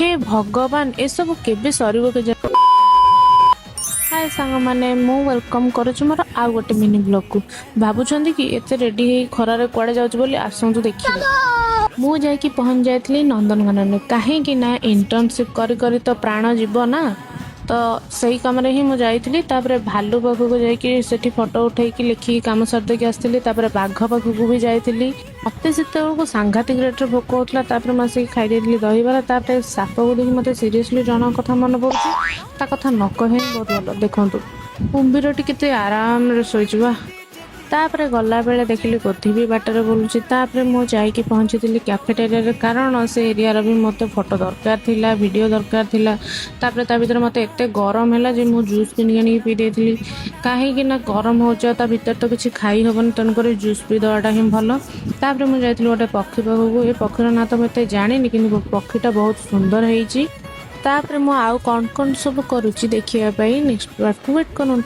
हे भगवान ए सब केबे सरीबो के जा। हाय सांग माने मु वेलकम करूछु मोर आ गोटे मिनी ब्लॉग को। भाबुछंदी कि एते रेडी हे खरारे कुआडे जाउछ बोली आसंतु देखिबे। मु जाय कि पहुंच जायथली नंदनकानन काहे कि ना इंटर्नशिप करी करी तो प्राण जीव ना तो सही कम ही मुझे जाइली भालू पाखक जाकि फोटो उठेकी लिखिकी कम सरदेकी आसती बाघ पाखक भी जाइली मत से सांघातिक रेट्रे भोक होता मुझे खाई दहीबार साप को देखिए मत सीरीयसली जन कथा मन पड़ा कथा न कहे बहुत भल देखु कुंभीर टी आराम शोचा तापर गला बेले देखिली गोधी भी बाटर बोलूची तापर मु जाइकी पहुंची कैफेटेरिया कारण से एरिया भी मत फोटो दरकार थिला वीडियो दरकार थिला तापर ता भीतर मत एते गरम है जे मु जूस किनी पी देथिली कहीं ना गरम हो ता भीतर तो किसी खाई हबन तेणुक जूस पी दवाटा ही भल तापर मु जाइथिली गोटे पक्षी पाखक ये पक्षीर ना तो मत जानी कि पक्षीटा बहुत सुंदर है तापर मु आउ कौन कौन सब करुच्ची देखिया नेक्स्ट पार्ट को वेट करूँ।